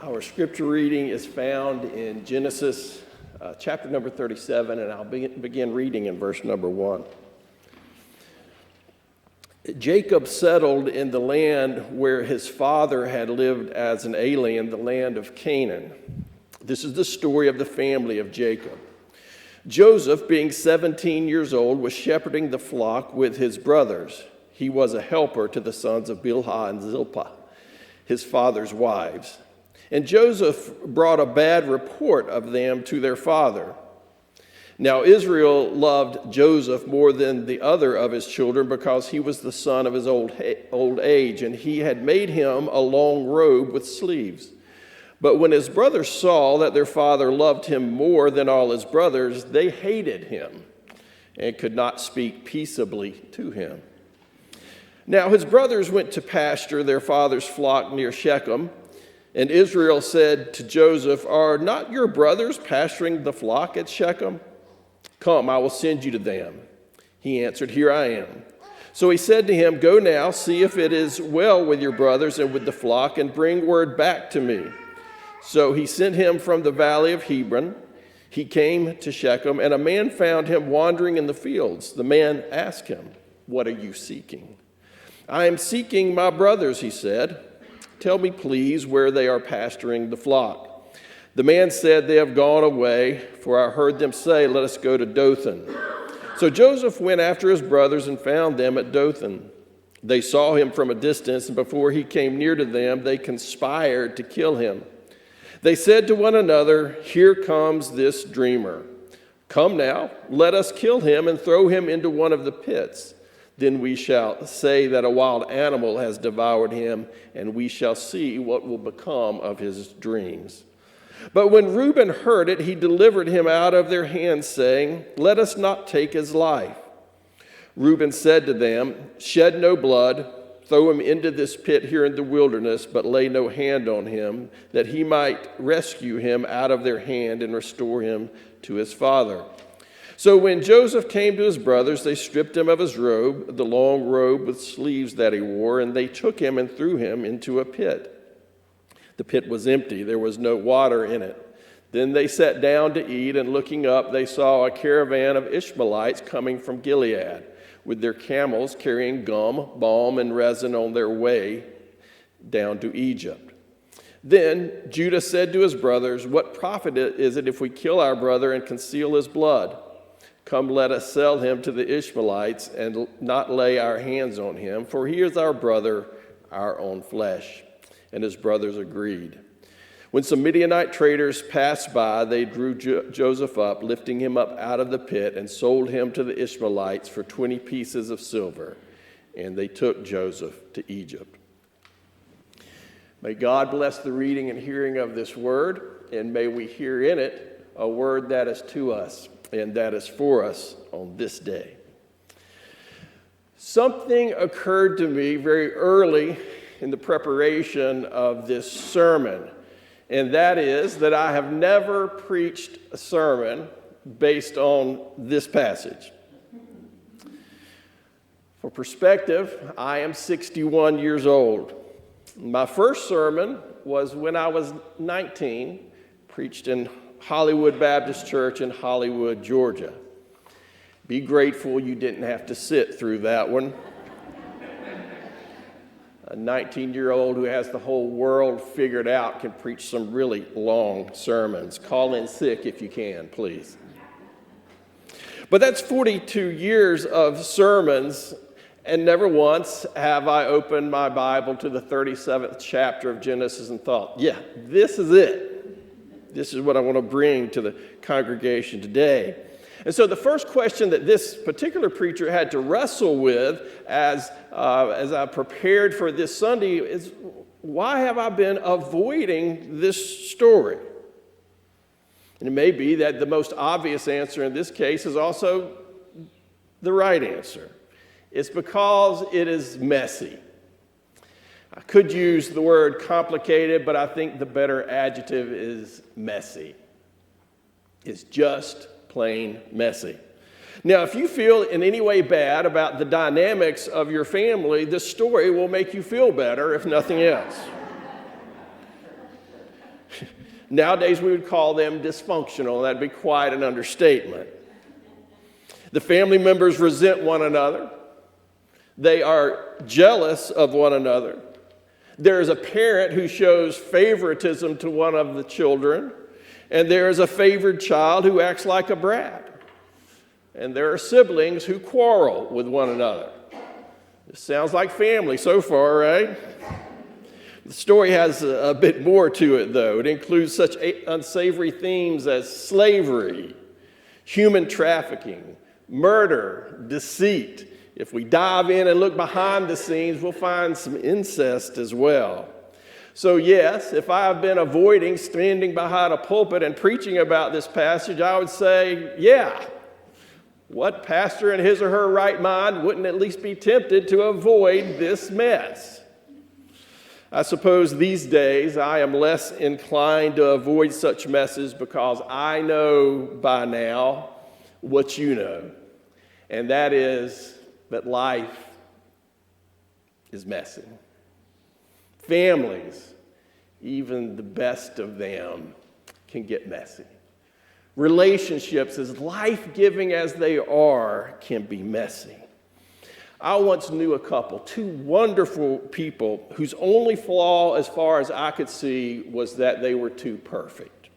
Our scripture reading is found in Genesis chapter number 37, and I'll begin reading in verse number 1. Jacob settled in the land where his father had lived as an alien, the land of Canaan. This is the story of the family of Jacob. Joseph, being 17 years old, was shepherding the flock with his brothers. He was a helper to the sons of Bilhah and Zilpah, his father's wives. And Joseph brought a bad report of them to their father. Now Israel loved Joseph more than the other of his children because he was the son of his old age, and he had made him a long robe with sleeves. But when his brothers saw that their father loved him more than all his brothers, they hated him and could not speak peaceably to him. Now his brothers went to pasture their father's flock near Shechem. And Israel said to Joseph, "Are not your brothers pasturing the flock at Shechem? Come, I will send you to them." He answered, "Here I am." So he said to him, "Go now, see if it is well with your brothers and with the flock, and bring word back to me." So he sent him from the valley of Hebron. He came to Shechem, and a man found him wandering in the fields. The man asked him, "What are you seeking?" "I am seeking my brothers," he said. "Tell me, please, where they are pasturing the flock." The man said, "They have gone away, for I heard them say, 'Let us go to Dothan.'" So Joseph went after his brothers and found them at Dothan. They saw him from a distance, and before he came near to them, they conspired to kill him. They said to one another, "Here comes this dreamer. Come now, let us kill him and throw him into one of the pits. Then we shall say that a wild animal has devoured him, and we shall see what will become of his dreams." But when Reuben heard it, he delivered him out of their hands, saying, "Let us not take his life." Reuben said to them, "Shed no blood, throw him into this pit here in the wilderness, but lay no hand on him, that he might rescue him out of their hand and restore him to his father." So when Joseph came to his brothers, they stripped him of his robe, the long robe with sleeves that he wore, and they took him and threw him into a pit. The pit was empty, there was no water in it. Then they sat down to eat, and looking up, they saw a caravan of Ishmaelites coming from Gilead, with their camels carrying gum, balm, and resin on their way down to Egypt. Then Judah said to his brothers, "What profit is it if we kill our brother and conceal his blood? Come, let us sell him to the Ishmaelites and not lay our hands on him, for he is our brother, our own flesh." And his brothers agreed. When some Midianite traders passed by, they drew Joseph up, lifting him up out of the pit, and sold him to the Ishmaelites for 20 pieces of silver. And they took Joseph to Egypt. May God bless the reading and hearing of this word, and may we hear in it a word that is to us and that is for us on this day. Something occurred to me very early in the preparation of this sermon, and that is that I have never preached a sermon based on this passage. For perspective, I am 61 years old. My first sermon was when I was 19, preached in Hollywood Baptist Church in Hollywood, Georgia. Be grateful you didn't have to sit through that one. A 19-year-old who has the whole world figured out can preach some really long sermons. Call in sick if you can, please. But that's 42 years of sermons, and never once have I opened my Bible to the 37th chapter of Genesis and thought, yeah, this is it. This is what I want to bring to the congregation today. And so the first question that this particular preacher had to wrestle with as I prepared for this Sunday is, why have I been avoiding this story? And it may be that the most obvious answer in this case is also the right answer. It's because it is messy. I could use the word complicated, but I think the better adjective is messy. It's just plain messy. Now, if you feel in any way bad about the dynamics of your family, this story will make you feel better, if nothing else. Nowadays, we would call them dysfunctional, and that'd be quite an understatement. The family members resent one another. They are jealous of one another. There is a parent who shows favoritism to one of the children, and there is a favored child who acts like a brat. And there are siblings who quarrel with one another. This sounds like family so far, right? The story has a bit more to it, though. It includes such unsavory themes as slavery, human trafficking, murder, deceit. If we dive in and look behind the scenes, we'll find some incest as well. So yes, if I have been avoiding standing behind a pulpit and preaching about this passage, I would say, yeah, what pastor in his or her right mind wouldn't at least be tempted to avoid this mess? I suppose these days I am less inclined to avoid such messes because I know by now what you know, and that is that life is messy. Families, even the best of them, can get messy. Relationships, as life-giving as they are, can be messy. I once knew a couple, two wonderful people, whose only flaw, as far as I could see, was that they were too perfect.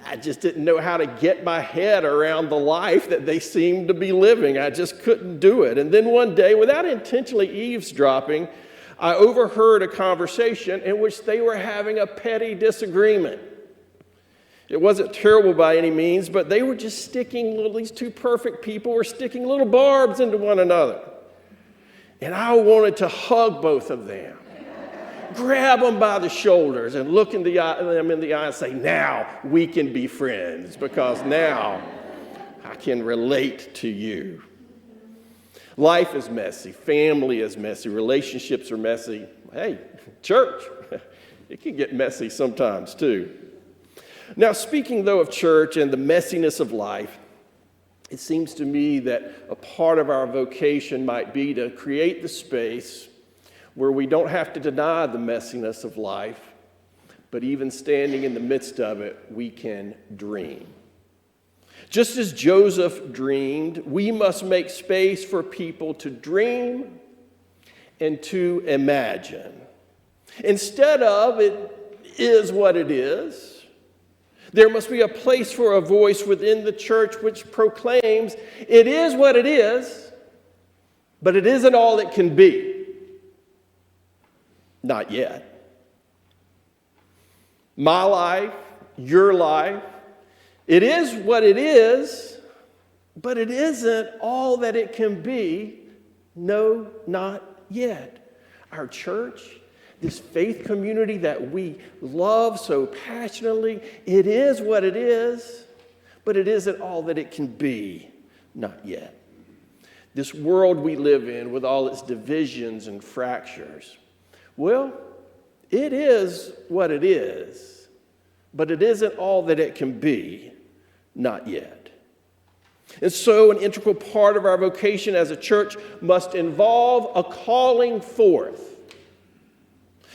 I just didn't know how to get my head around the life that they seemed to be living. I just couldn't do it. And then one day, without intentionally eavesdropping, I overheard a conversation in which they were having a petty disagreement. It wasn't terrible by any means, but they were just sticking, these two perfect people were sticking little barbs into one another. And I wanted to hug both of them, grab them by the shoulders and look them in the eye and say, now we can be friends because now I can relate to you. Life is messy. Family is messy. Relationships are messy. Hey, church, it can get messy sometimes too. Now, speaking though of church and the messiness of life, it seems to me that a part of our vocation might be to create the space where we don't have to deny the messiness of life, but even standing in the midst of it, we can dream. Just as Joseph dreamed, we must make space for people to dream and to imagine. Instead of it is what it is, there must be a place for a voice within the church which proclaims it is what it is, but it isn't all it can be. Not yet. My life, your life, it is what it is, but it isn't all that it can be. No, not yet. Our church, this faith community that we love so passionately, it is what it is, but it isn't all that it can be. Not yet. This world we live in with all its divisions and fractures, well, it is what it is, but it isn't all that it can be. Not yet. And so an integral part of our vocation as a church must involve a calling forth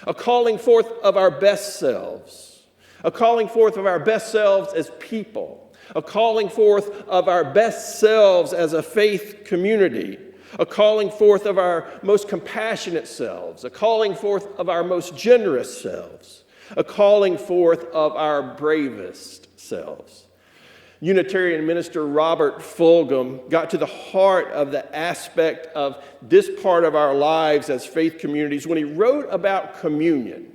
of our best selves, a calling forth of our best selves as people, a calling forth of our best selves as a faith community, a calling forth of our most compassionate selves, a calling forth of our most generous selves, a calling forth of our bravest selves. Unitarian minister Robert Fulgham got to the heart of the aspect of this part of our lives as faith communities when he wrote about communion.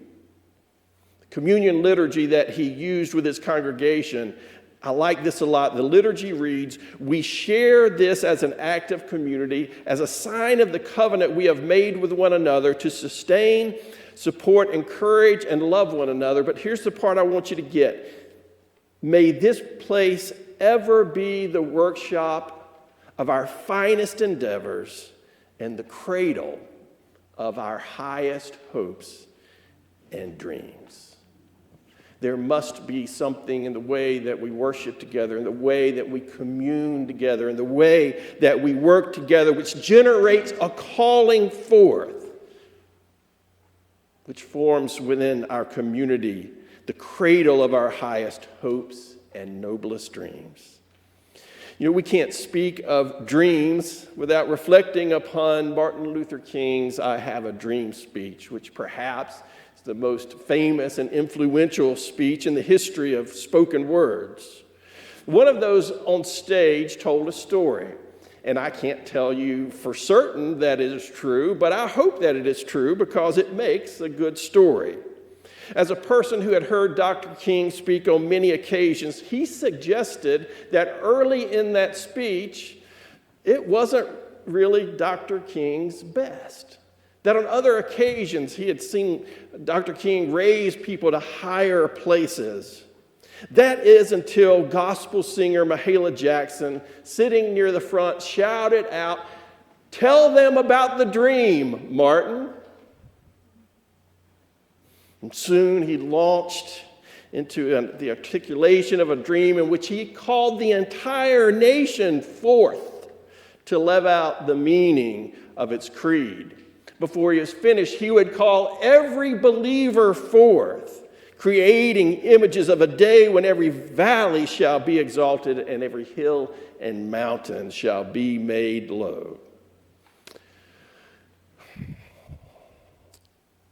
The communion liturgy that he used with his congregation, I like this a lot. The liturgy reads, "We share this as an act of community, as a sign of the covenant we have made with one another to sustain, support, encourage, and love one another." But here's the part I want you to get. May this place ever be the workshop of our finest endeavors and the cradle of our highest hopes and dreams. There must be something in the way that we worship together, in the way that we commune together, in the way that we work together, which generates a calling forth, which forms within our community the cradle of our highest hopes and noblest dreams. You know, we can't speak of dreams without reflecting upon Martin Luther King's I Have a Dream speech, which perhaps is the most famous and influential speech in the history of spoken words. One of those on stage told a story, and I can't tell you for certain that it is true, but I hope that it is true because it makes a good story. As a person who had heard Dr. King speak on many occasions, he suggested that early in that speech, it wasn't really Dr. King's best. That on other occasions, he had seen Dr. King raise people to higher places. That is until gospel singer Mahalia Jackson, sitting near the front, shouted out, "Tell them about the dream, Martin." And soon he launched into the articulation of a dream in which he called the entire nation forth to live out the meaning of its creed. Before he was finished, he would call every believer forth, creating images of a day when every valley shall be exalted and every hill and mountain shall be made low.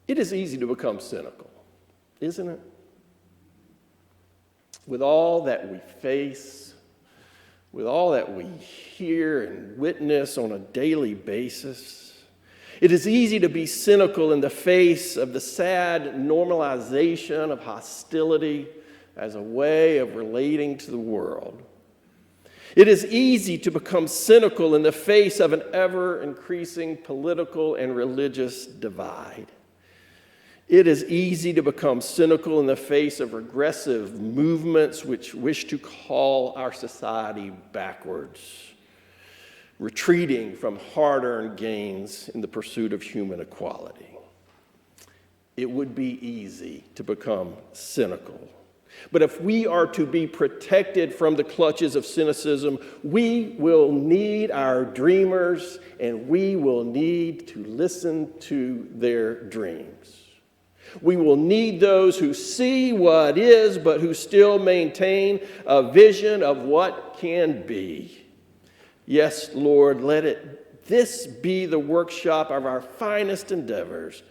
It is easy to become cynical, isn't it? With all that we face, with all that we hear and witness on a daily basis, it is easy to be cynical in the face of the sad normalization of hostility as a way of relating to the world. It is easy to become cynical in the face of an ever-increasing political and religious divide. It is easy to become cynical in the face of regressive movements which wish to call our society backwards, retreating from hard-earned gains in the pursuit of human equality. It would be easy to become cynical. But if we are to be protected from the clutches of cynicism, we will need our dreamers and we will need to listen to their dreams. We will need those who see what is, but who still maintain a vision of what can be. Yes, Lord, let this be the workshop of our finest endeavors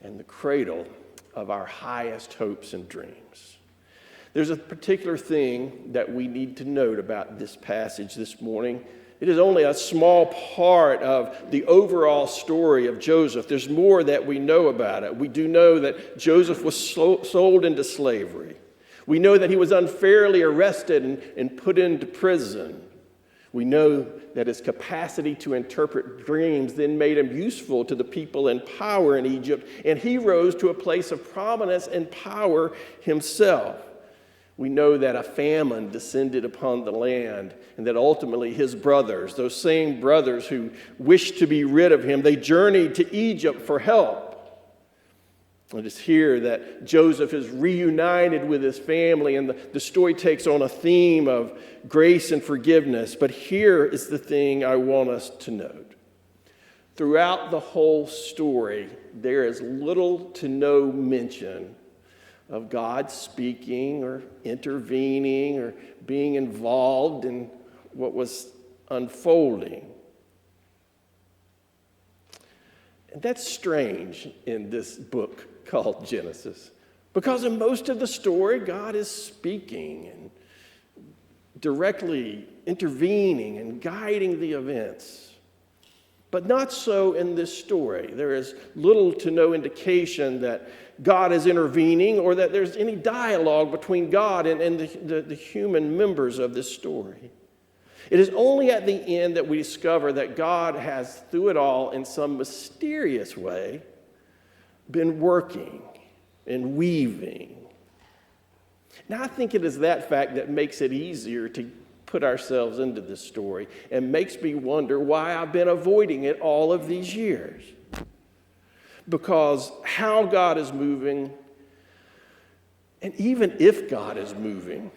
and the cradle of our highest hopes and dreams. There's a particular thing that we need to note about this passage this morning. It is only a small part of the overall story of Joseph. There's more that we know about it. We do know that Joseph was sold into slavery. We know that he was unfairly arrested and put into prison. We know that his capacity to interpret dreams then made him useful to the people in power in Egypt, and he rose to a place of prominence and power himself. We know that a famine descended upon the land and that ultimately his brothers, those same brothers who wished to be rid of him, they journeyed to Egypt for help. It is here that Joseph is reunited with his family, and the story takes on a theme of grace and forgiveness. But here is the thing I want us to note. Throughout the whole story, there is little to no mention of God speaking or intervening or being involved in what was unfolding. And that's strange in this book called Genesis, because in most of the story, God is speaking and directly intervening and guiding the events. But not so in this story. There is little to no indication that God is intervening or that there's any dialogue between God and the human members of this story. It is only at the end that we discover that God has, through it all, in some mysterious way, been working and weaving. Now, I think it is that fact that makes it easier to put ourselves into this story and makes me wonder why I've been avoiding it all of these years. Because how God is moving, and even if God is moving,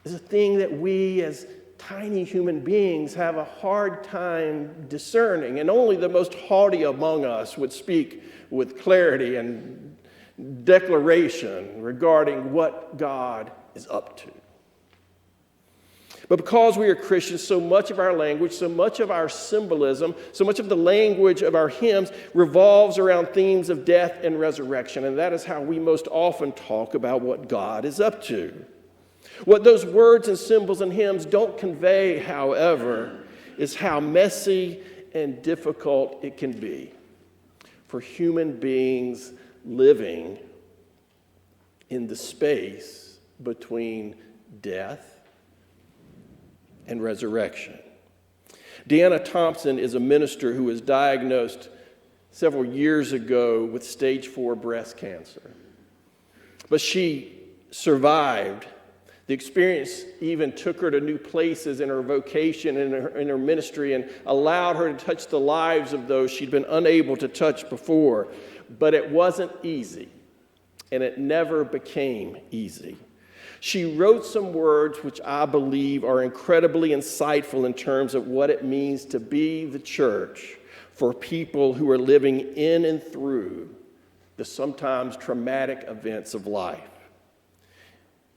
is a thing that we as tiny human beings have a hard time discerning, and only the most haughty among us would speak with clarity and declaration regarding what God is up to. But because we are Christians, so much of our language, so much of our symbolism, so much of the language of our hymns revolves around themes of death and resurrection. And that is how we most often talk about what God is up to. What those words and symbols and hymns don't convey, however, is how messy and difficult it can be for human beings living in the space between death and resurrection. Deanna Thompson is a minister who was diagnosed several years ago with stage 4 breast cancer. But she survived. The experience even took her to new places in her vocation and in her ministry and allowed her to touch the lives of those she'd been unable to touch before. But it wasn't easy, and it never became easy. She wrote some words which I believe are incredibly insightful in terms of what it means to be the church for people who are living in and through the sometimes traumatic events of life.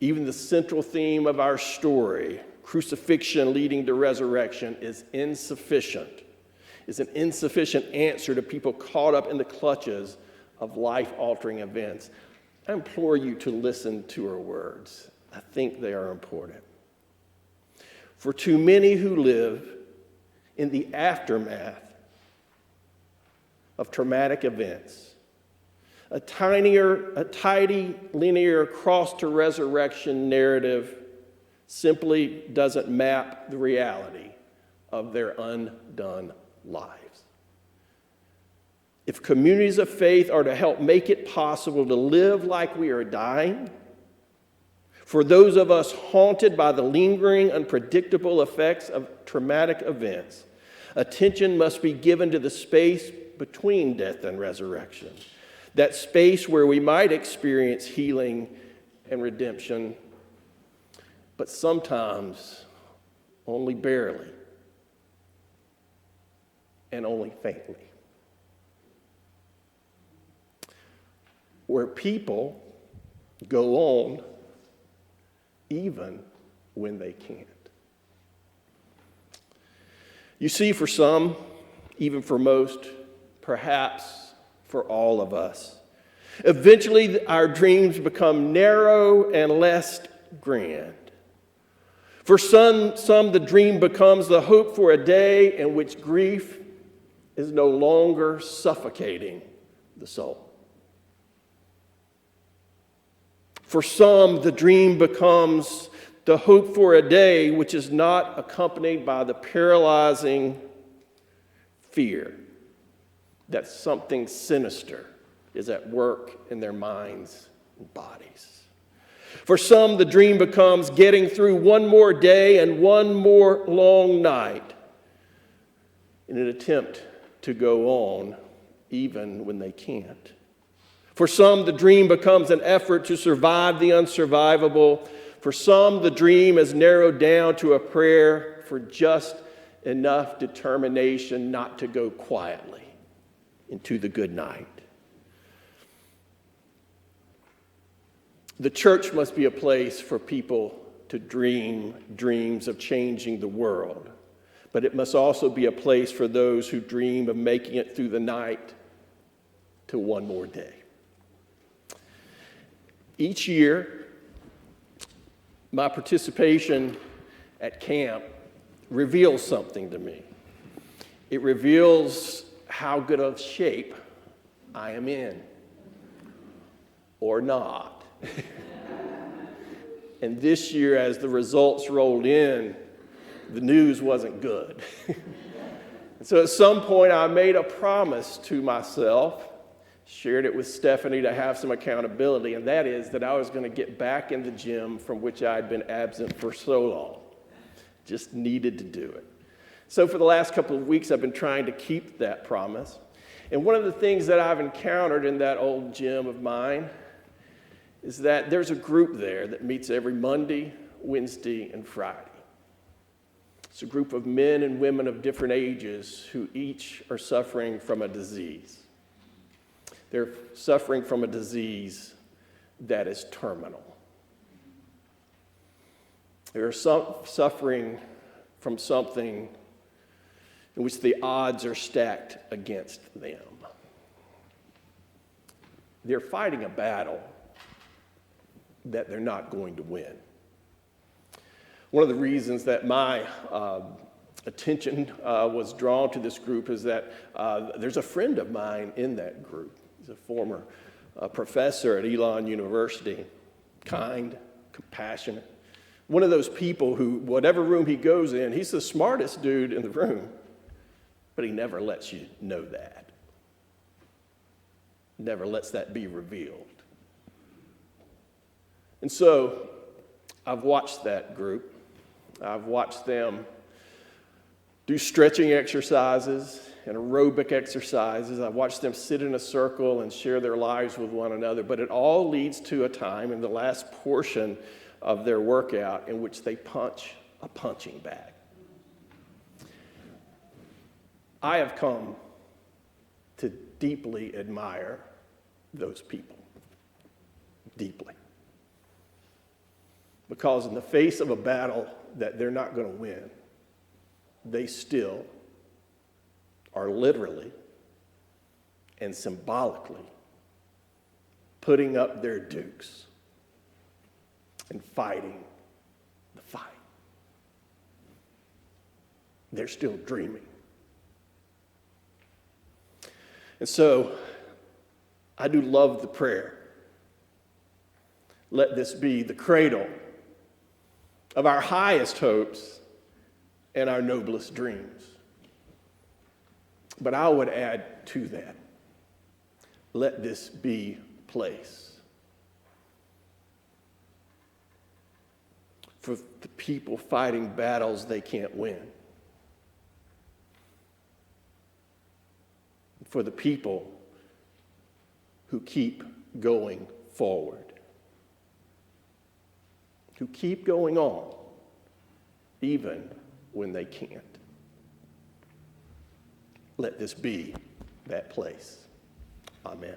Even the central theme of our story, crucifixion leading to resurrection, is insufficient. Is an insufficient answer to people caught up in the clutches of life-altering events. I implore you to listen to her words. I think they are important. For too many who live in the aftermath of traumatic events, a tidy, linear cross to resurrection narrative simply doesn't map the reality of their undone lives. If communities of faith are to help make it possible to live like we are dying, for those of us haunted by the lingering, unpredictable effects of traumatic events, attention must be given to the space between death and resurrection, that space where we might experience healing and redemption, but sometimes only barely and only faintly. Where people go on even when they can't. You see, for some, even for most, perhaps for all of us, eventually our dreams become narrow and less grand. For some, the dream becomes the hope for a day in which grief is no longer suffocating the soul. For some, the dream becomes the hope for a day which is not accompanied by the paralyzing fear that something sinister is at work in their minds and bodies. For some, the dream becomes getting through one more day and one more long night in an attempt to go on even when they can't. For some, the dream becomes an effort to survive the unsurvivable. For some, the dream is narrowed down to a prayer for just enough determination not to go quietly into the good night. The church must be a place for people to dream dreams of changing the world, but it must also be a place for those who dream of making it through the night to one more day. Each year, my participation at camp reveals something to me. It reveals how good of shape I am in, or not. And this year, as the results rolled in, the news wasn't good. And so at some point, I made a promise to myself, shared it with Stephanie to have some accountability, and that is that I was going to get back in the gym from which I had been absent for so long. Just needed to do it. So for the last couple of weeks, I've been trying to keep that promise. And one of the things that I've encountered in that old gym of mine is that there's a group there that meets every Monday, Wednesday, and Friday. It's a group of men and women of different ages who each are suffering from a disease. They're suffering from a disease that is terminal. They're suffering from something in which the odds are stacked against them. They're fighting a battle that they're not going to win. One of the reasons that my attention was drawn to this group is that there's a friend of mine in that group. He's a former professor at Elon University, kind, compassionate. One of those people who, whatever room he goes in, he's the smartest dude in the room, but he never lets you know that. Never lets that be revealed. And so I've watched that group. I've watched them do stretching exercises and aerobic exercises. I've watched them sit in a circle and share their lives with one another. But it all leads to a time in the last portion of their workout in which they punch a punching bag. I have come to deeply admire those people. Deeply. Because in the face of a battle that they're not going to win, they still are literally and symbolically putting up their dukes and fighting the fight. They're still dreaming. And so, I do love the prayer. Let this be the cradle of our highest hopes and our noblest dreams. But I would add to that, let this be place for the people fighting battles they can't win. For the people who keep going forward. Who keep going on, even when they can't. Let this be that place. Amen.